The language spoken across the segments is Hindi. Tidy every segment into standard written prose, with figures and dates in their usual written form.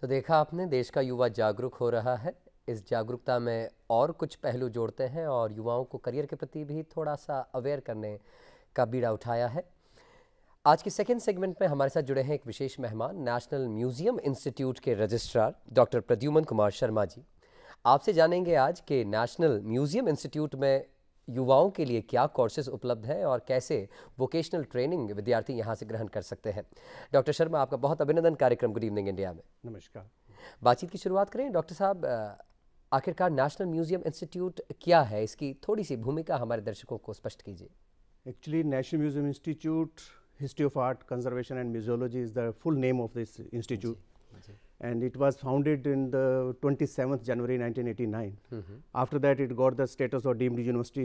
तो देखा आपने, देश का युवा जागरूक हो रहा है। इस जागरूकता में और कुछ पहलू जोड़ते हैं और युवाओं को करियर के प्रति भी थोड़ा सा अवेयर करने का बीड़ा उठाया है। आज के सेकंड सेगमेंट में हमारे साथ जुड़े हैं एक विशेष मेहमान, नेशनल म्यूजियम इंस्टीट्यूट के रजिस्ट्रार डॉक्टर प्रद्युमन कुमार शर्मा जी। आपसे जानेंगे आज कि नेशनल म्यूजियम इंस्टीट्यूट में युवाओं के लिए क्या कोर्सेज उपलब्ध हैं और कैसे वोकेशनल ट्रेनिंग विद्यार्थी यहाँ से ग्रहण कर सकते हैं। डॉक्टर शर्मा, आपका बहुत अभिनंदन कार्यक्रम गुड इवनिंग इंडिया में। नमस्कार। बातचीत की शुरुआत करें डॉक्टर साहब, आखिरकार नेशनल म्यूजियम इंस्टीट्यूट क्या है, इसकी थोड़ी सी भूमिका हमारे दर्शकों को स्पष्ट कीजिए। Actually, National Museum Institute, History of Art, Conservation and Museology is the full name of this institute. जी, And it was founded in the 27th January 1989. After that, it got the status of deemed university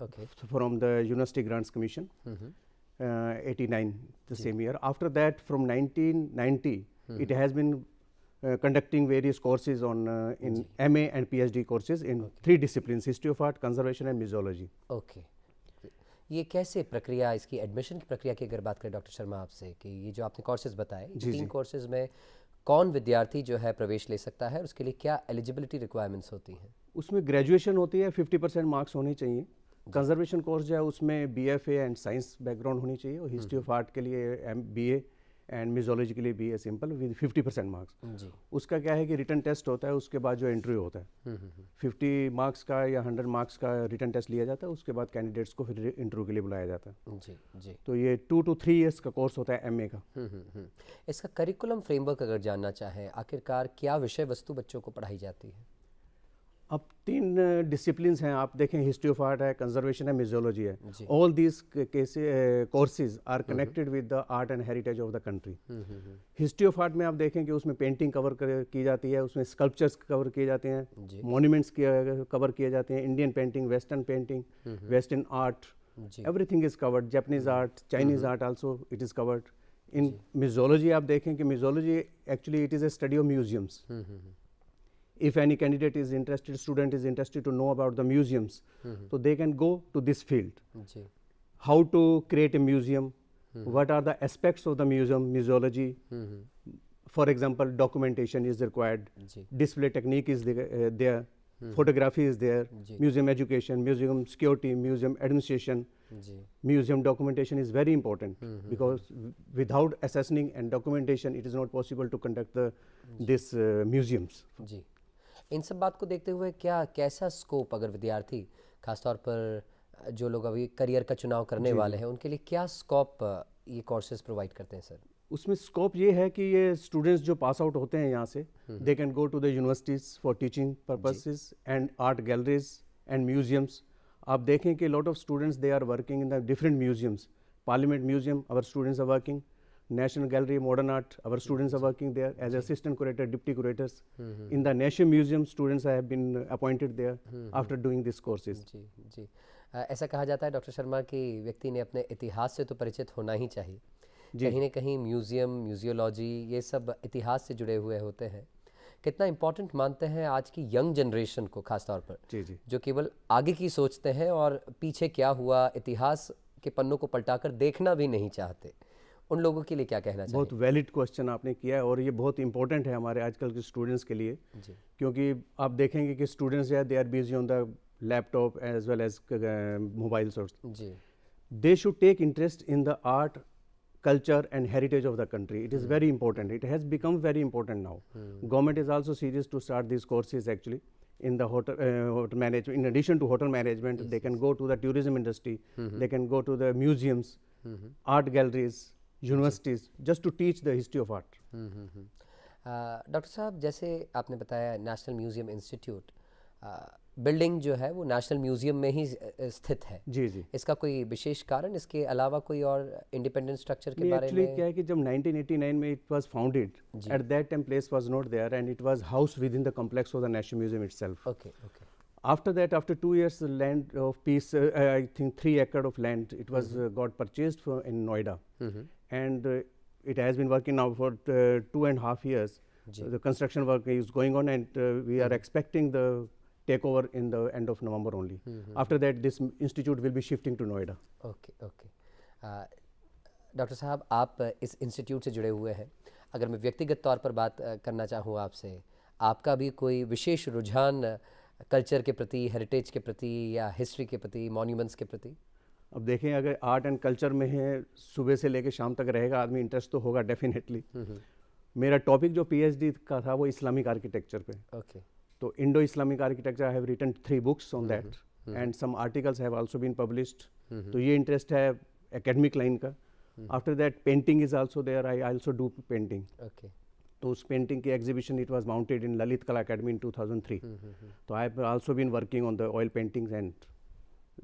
okay, from the University Grants Commission, 89, the same year. After that, from 1990, it has been conducting various courses on in MA and PhD courses in three disciplines: History of Art, Conservation and Museology. Okay. ये कैसे प्रक्रिया, इसकी एडमिशन की प्रक्रिया की अगर बात करें डॉक्टर शर्मा आपसे, कि ये जो आपने कोर्सेज बताए, ये जी, तीन जी। कोर्सेज में कौन विद्यार्थी जो है प्रवेश ले सकता है और उसके लिए क्या एलिजिबिलिटी रिक्वायरमेंट्स होती हैं? उसमें ग्रेजुएशन होती है, 50% मार्क्स होने चाहिए। कंजर्वेशन कोर्स जो है उसमें BFA एंड साइंस बैकग्राउंड होनी चाहिए, और हिस्ट्री ऑफ आर्ट के लिए BA एंड म्यूजियोलॉजी के लिए BA सिंपल विद 50% मार्क्स। जी, उसका क्या है कि रिटन टेस्ट होता है, उसके बाद जो इंटरव्यू होता है 50 मार्क्स का या 100 मार्क्स का रिटन टेस्ट लिया जाता है, उसके बाद कैंडिडेट्स को फिर इंटरव्यू के लिए बुलाया जाता है। जी, जी। तो ये 2 to 3 इयर्स का कोर्स होता है MA का। इसका करिकुलम फ्रेमवर्क अगर जानना चाहें, आखिरकार क्या विषय वस्तु बच्चों को पढ़ाई जाती है? अब 3 डिसिप्लिन्स हैं, आप देखें, हिस्ट्री ऑफ आर्ट है, कंजर्वेशन है, म्यूजियोलॉजी है। जी। All these courses are connected with the art and heritage of the country. History of art में आप देखें कि उसमें पेंटिंग कवर की जाती है, उसमें स्कल्पचर्स कवर किए जाते हैं, जी, मॉन्यूमेंट्स कवर किए जाते हैं, Indian painting, painting, western art, जी, everything is covered. Japanese art, Chinese art also it is covered. In museology आप देखें कि museology actually it is a study of museums. If any candidate is interested, student is interested to know about the museums, so they can go to this field. जी, How to create a museum, what are the aspects of the museum, museology. For example, documentation is required, जी, display technique is there, photography is there, जी, museum education, museum security, museum administration. जी, Museum documentation is very important, because without assessing and documentation, it is not possible to conduct this museums. जी। इन सब बात को देखते हुए क्या कैसा स्कोप, अगर विद्यार्थी खासतौर पर जो लोग अभी करियर का चुनाव करने वाले हैं, उनके लिए क्या स्कोप ये कोर्सेज प्रोवाइड करते हैं सर? उसमें स्कोप ये है कि ये स्टूडेंट्स जो पास आउट होते हैं यहाँ से, they can go to the universities for teaching purposes and art galleries and museums. आप देखें कि lot of students they are working in the different museums. Parliament Museum, our students are working. National Gallery, Modern Art, our students are working there as assistant curator, deputy curators. In the National Museum, students have been appointed there after doing these courses. जी, जी। ऐसा कहा जाता है डॉक्टर शर्मा कि व्यक्ति ने अपने इतिहास से तो परिचित होना ही चाहिए। कहीं न कहीं म्यूज़ियम, म्यूजियोलॉजी, ये सब इतिहास से जुड़े हुए होते हैं। कितना इम्पोर्टेंट मानते हैं आज की यंग जनरेशन को, खासतौर पर जी, जी। जो केवल आगे की सोचते हैं और पीछे क्या हुआ, इतिहास के पन्नों को पलटाकर देखना भी नहीं चाहते, उन लोगों के लिए क्या कहना चाहिए? बहुत वैलिड क्वेश्चन आपने किया है, और ये बहुत इंपॉर्टेंट है हमारे आजकल के स्टूडेंट्स के लिए। जी, क्योंकि आप देखेंगे कि स्टूडेंट्स जो है they are busy on the laptop as well as mobiles. जी, They should take interest in the art, culture and heritage of the country. It is very important. It has become very important now. Government is also serious to start these courses actually in the hotel management. In addition to hotel management, they can go to the tourism industry. They can go to the museums, art galleries, universities, just to teach the history of art. Doctor साहब, जैसे आपने बताया नेशनल म्यूज़ियम इंस्टीट्यूट, बिल्डिंग जो है वो नेशनल म्यूज़ियम में ही स्थित है। जी, जी। इसका कोई विशेष कारण, इसके अलावा कोई और इंडिपेंडेंट स्ट्रक्चर के बारे एक्चुअली में? क्या है कि जब 1989 में it was founded, at that time place was not there and it was house within the complex of the National Museum itself. Okay, okay, After that, after 2 years, the land of piece, I think 3 acres of land, it was got purchased in Noida, and it has been working now for 2.5 years. जी, The construction work is going on, and we are expecting the takeover in the end of November only. After that, this institute will be shifting to Noida. Okay, okay. Doctor साहब, आप इस इंस्टीट्यूट से जुड़े हुए हैं, अगर मैं व्यक्तिगत तौर पर बात करना चाहूँ आपसे, आपका भी कोई विशेष रुझान कल्चर के प्रति, हेरिटेज के प्रति या हिस्ट्री के प्रति, मॉन्यूमेंट्स के प्रति? अब देखें, अगर आर्ट एंड कल्चर में है, सुबह से लेकर शाम तक रहेगा आदमी, इंटरेस्ट तो होगा डेफिनेटली। मेरा टॉपिक जो पीएचडी का था वो इस्लामिक आर्किटेक्चर पे। ओके। तो Indo Islamic architecture, I have written 3 books on that and some articles have also been published. तो ये इंटरेस्ट है एकेडमिक लाइन का। After that painting is also there, I also do painting. Okay. तो उस पेंटिंग की exhibition it was mounted in Lalit Kala Akademi in 2003। तो I have also been working on the oil paintings and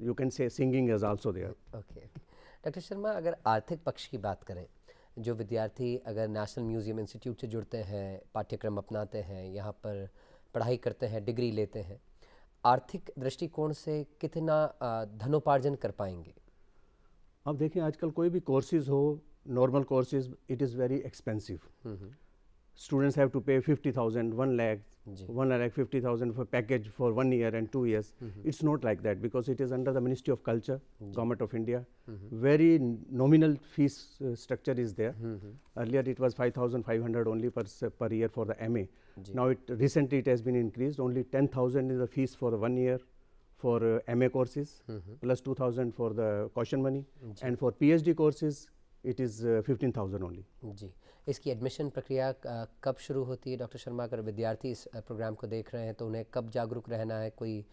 you can say singing is also there. Okay. Doctor Sharma, अगर आर्थिक पक्ष की बात करें, जो विद्यार्थी अगर नेशनल म्यूज़ियम इंस्टीट्यूट से जुड़ते हैं, पाठ्यक्रम अपनाते हैं, यहाँ पर पढ़ाई करते हैं, डिग्री लेते हैं, आर्थिक दृष्टिकोण से कितना धनोपार्जन कर पाएंगे? अब देखें, आजकल कोई भी कोर्सेज हो, normal courses, it is very expensive. Students have to pay 50,000, 1 lakh, 1,50,000 for package for 1 year and 2 years. It's not like that because it is under the Ministry of Culture, Government of India. Very nominal fees structure is there. Earlier it was 5,500 only per year for the MA. Now recently it has been increased. Only 10,000 is the fees for 1 year for MA courses, plus 2,000 for the caution money, and for PhD courses it is 15,000 only. जी, इसकी एडमिशन प्रक्रिया कब शुरू होती है डॉक्टर शर्मा? अगर विद्यार्थी इस प्रोग्राम को देख रहे हैं तो उन्हें कब जागरूक रहना है? कोई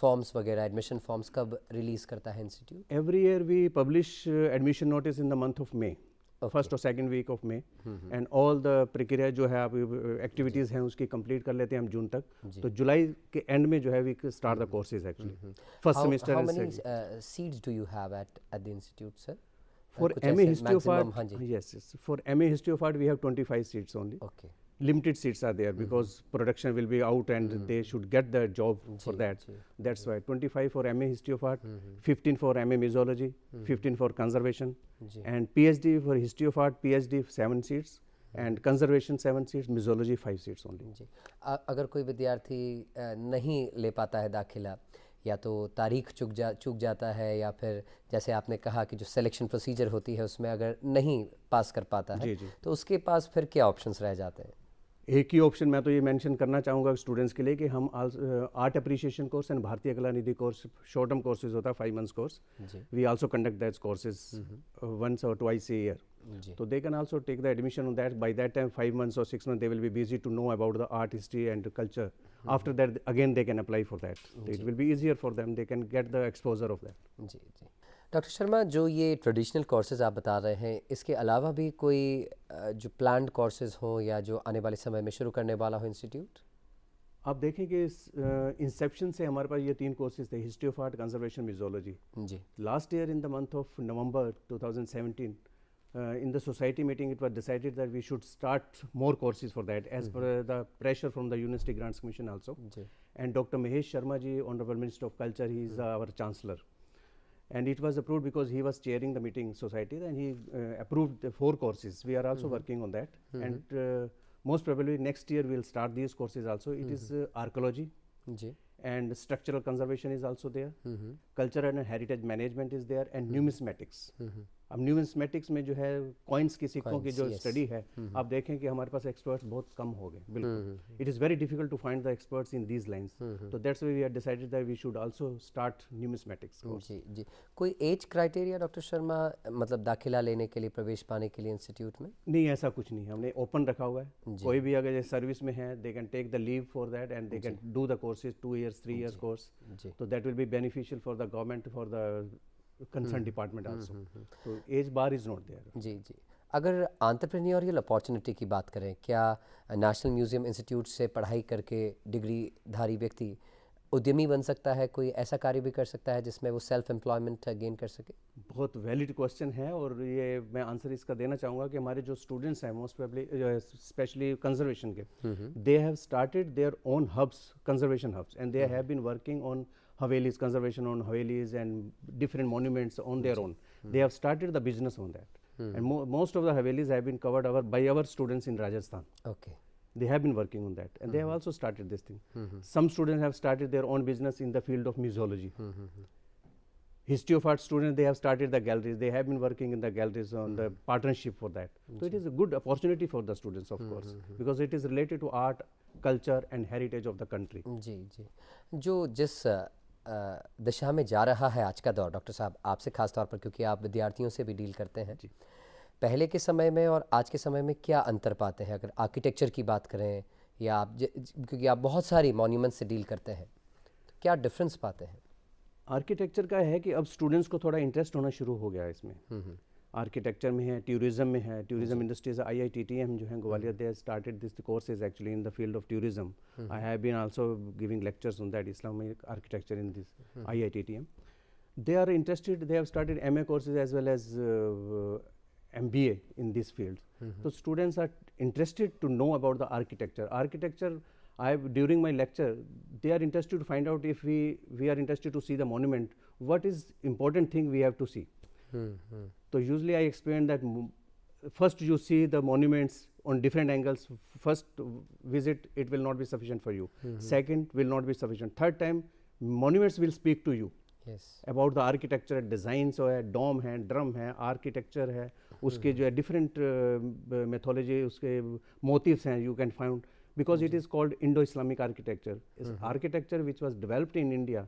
फॉर्म्स वगैरह, एडमिशन फॉर्म्स कब रिलीज़ करता है institute? Every year we publish admission notice in the month of May, first or second week of May, and all the प्रक्रिया जो है, आप एक्टिविटीज़ हैं उसकी कंप्लीट कर लेते हैं हम जून तक। तो जुलाई के एंड में जो है we start the courses actually, first semester. How many seats do you have at the institute sir? For MA History of Art, yes. For MA History of Art, we have 25 seats only. Okay. Limited seats are there because production will be out and they should get the job for that. That's why 25 for MA History of Art, 15 for MA Museology, 15 for Conservation, and PhD for History of Art, PhD 7 seats, and Conservation 7 seats, Museology 5 seats only. जी, अगर कोई विद्यार्थी नहीं ले पाता है दाखिला, या तो तारीख चूक जाता है, या फिर जैसे आपने कहा कि जो सिलेक्शन प्रोसीजर होती है उसमें अगर नहीं पास कर पाता है, तो उसके पास फिर क्या ऑप्शंस रह जाते हैं? एक ही ऑप्शन मैं तो ये मेंशन करना चाहूँगा स्टूडेंट्स के लिए कि हम art appreciation course and Bharatiya Kala Nidhi course, short term courses होता है 5 months course, we also conduct that courses once or twice a year. So they can also take the admission on that. By that time 5 months or 6 months they will be busy to know about the art history and culture. After that again they can apply for that. It will be easier for them, they can get the exposure of that. जी जी। डॉक्टर शर्मा, जो ये ट्रेडिशनल कोर्सेज आप बता रहे हैं, इसके अलावा भी कोई जो प्लान्ड कोर्सेज हो या जो आने वाले समय में शुरू करने वाला हो इंस्टीट्यूट? आप देखें कि इंसेप्शन से हमारे पास ये 3 कोर्सेज थे, history of art, conservation, museology. जी। Last year in the month of November 2017 in the society meeting it was decided that we should start more courses for that as per the pressure from the University Grants Commission also. And Dr. Mahesh Sharma ji, Honorable Minister of Culture, he is our Chancellor. And it was approved because he was chairing the meeting society, and he approved the 4 courses. We are also working on that. And most probably next year we will start these courses also. It is archaeology. And structural conservation is also there. Culture and heritage management is there, and numismatics. अब न्यूमिस्मेटिक्स में जो है कॉइन्स की, सिक्कों की जो स्टडी है, आप देखें कि हमारे पास एक्सपर्ट्स बहुत कम हो गए, बिल्कुल। It is very difficult to find the experts in these lines, तो that's why we have decided that we should also start numismatics. जी जी। कोई एज क्राइटेरिया डॉक्टर शर्मा, मतलब दाखिला लेने के लिए, प्रवेश पाने के लिए इंस्टीट्यूट में? नहीं, ऐसा कुछ नहीं, हमने ओपन रखा हुआ है। कोई भी अगर सर्विस में है, they can take the leave for that and they can do the courses 2 years 3 years course, तो that will be beneficial for the government, for the concern department also. तो age bar is not there. जी जी। अगर एंटरप्रेन्योरियल अपॉर्चुनिटी की बात करें, क्या नेशनल म्यूजियम इंस्टीट्यूट से पढ़ाई करके डिग्रीधारी व्यक्ति उद्यमी बन सकता है? कोई ऐसा कार्य भी कर सकता है जिसमें वो सेल्फ एम्प्लॉयमेंट गेन कर सके? बहुत वैलिड क्वेश्चन है, और ये मैं आंसर इसका देना चाहूँगा कि हमारे जो स्टूडेंट्स हैं, मोस्ट प्रोबेबली स्पेशली कंजर्वेशन के, they have started their own hubs, conservation hubs, and they have been working on Havelis, conservation on Havelis and different monuments on their own. They have started the business on that. And most of the Havelis have been covered by our students in Rajasthan. Okay. They have been working on that, and they have also started this thing. Some students have started their own business in the field of museology. history of art students, they have started the galleries. They have been working in the galleries on the partnership for that. So it is a good opportunity for the students, of course, because it is related to art, culture and heritage of the country. जी जी, जो जिस दिशा में जा रहा है आज का दौर, डॉक्टर साहब आपसे खास तौर पर, क्योंकि आप विद्यार्थियों से भी डील करते हैं, पहले के समय में और आज के समय में क्या अंतर पाते हैं? अगर आर्किटेक्चर की बात करें या आप क्योंकि आप बहुत सारी मॉन्यूमेंट से डील करते हैं, तो क्या डिफरेंस पाते हैं? आर्किटेक्चर का है कि अब स्टूडेंट्स को थोड़ा इंटरेस्ट होना शुरू हो गया है इसमें। आर्किटेक्चर में है, टूरिज्म में है, टूरिज्म इंडस्ट्रीज, IITTM जो है Gwalior, they started this courses actually in the field of tourism. I have been also giving lectures on that Islamic architecture in this IITTM. They are interested, they have started MA courses as well as MBA in this field. So students are interested to know about the architecture. Architecture, during my lecture, they are interested to find out if we are interested to see the monument, what is important thing we have to see. So usually I explain that first you see the monuments on different angles. First visit, it will not be sufficient for you. Second will not be sufficient. Third time, monuments will speak to you. Yes. About the architecture, designs है, डोम है, ड्रम है, आर्किटेक्चर है, उसके जो है डिफरेंट मेथोलॉजी, उसके मोटिव्स हैं, you can found, because it is called Indo-Islamic architecture. It's architecture which was developed in India,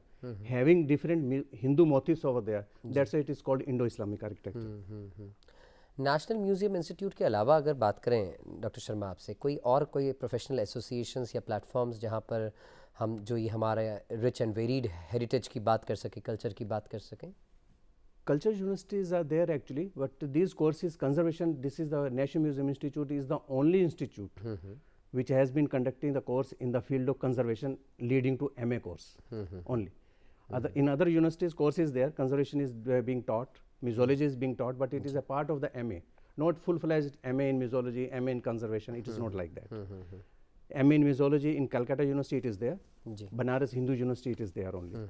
having different Hindu motifs over there. That's why it is called Indo-Islamic architecture. National museum institute के अलावा अगर बात करें डॉक्टर शर्मा आपसे, कोई प्रोफेशनल एसोसिएशंस या प्लेटफॉर्म्स जहाँ पर हम जो ये हमारे रिच एंड वेरीड हेरिटेज की बात कर सकें, कल्चर की बात कर सकें? Culture universities are there actually, but these courses, conservation, this is the National Museum Institute is the only institute which has been conducting the course in the field of conservation leading to MA course only. In other universities, course is there, conservation is being taught, museology is being taught, but it is a part of the MA, not full-fledged MA in museology, MA in conservation, it is not like that. MA in museology in Calcutta University it is there, Banaras Hindu University it is there only.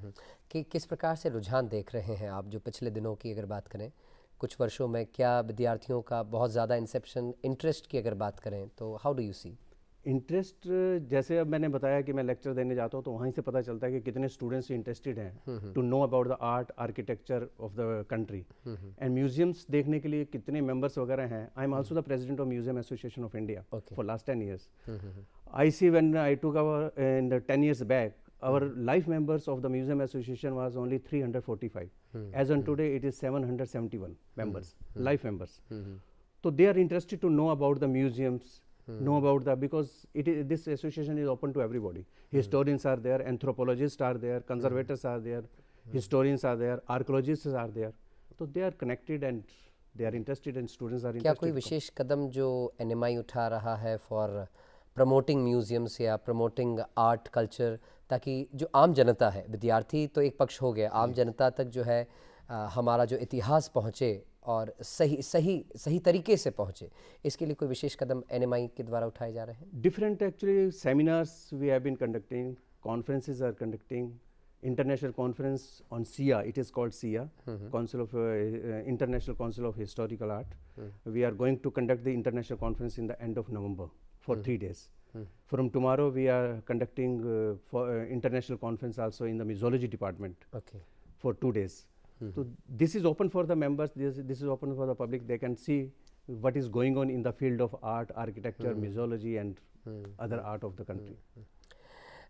कि किस प्रकार से रुझान देख रहे हैं आप, जो पिछले दिनों की अगर बात करें, कुछ वर्षों में क्या विद्यार्थियों का बहुत ज़्यादा इंसेप्शन, इंटरेस्ट की अगर बात करें तो how do you see? Interest, जैसे अब मैंने बताया कि मैं लेक्चर देने जाता हूँ तो वहीं से पता चलता है कि कितने स्टूडेंट्स इंटरेस्टेड हैं to know about the art, architecture of the country and museums देखने के लिए कितने मेंबर्स वगैरह हैं. I am also the president of Museum Association of India for last 10 years. I see when I took in the 10 years back, our life members of the museum association was only 345. As on today, it is 771 members, life members. So they are interested to know about the museums, know about because this association is open to everybody. Historians are there, anthropologists are there, conservators are there, historians are there, archaeologists are there. So they are connected and they are interested and students are interested. क्या कोई विशेष कदम जो NMI उठा रहा है फॉर प्रमोटिंग म्यूजियम्स या प्रमोटिंग आर्ट कल्चर, ताकि जो आम जनता है, विद्यार्थी तो एक पक्ष हो गया, आम जनता तक जो है हमारा जो इतिहास पहुँचे और सही तरीके से पहुँचे, इसके लिए कोई विशेष कदम NMI के द्वारा उठाए जा रहे हैं? Different actually seminars we have been conducting, conferences are conducting, international conference on SIA, it is called SIA, Council of International Council of Historical Art. We are going to conduct the international conference in the end of November for 3 days. From tomorrow we are conducting for international conference also in the museology department for 2 days. So this is open for the members, this is open for the public, they can see what is going on in the field of art, architecture, museology and other art of the country.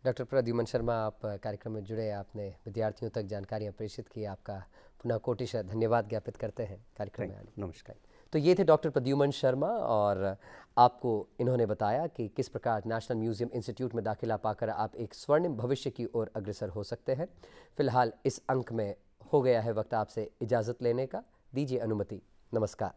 Doctor Pradyuman Sharma, आप कार्यक्रम में जुड़े, आपने विद्यार्थियों तक जानकारियाँ प्रेषित की, आपका पुनः कोटिशः धन्यवाद ज्ञापित करते हैं कार्यक्रम में आने। नमस्कार। तो ये थे डॉक्टर प्रद्युमन शर्मा और आपको इन्होंने बताया कि किस प्रकार नेशनल म्यूज़ियम इंस्टीट्यूट में दाखिला पाकर आप एक स्वर्णिम भविष्य की ओर अग्रसर हो सकते हैं। फिलहाल इस अंक में हो गया है वक्त आपसे इजाज़त लेने का, दीजिए अनुमति। नमस्कार।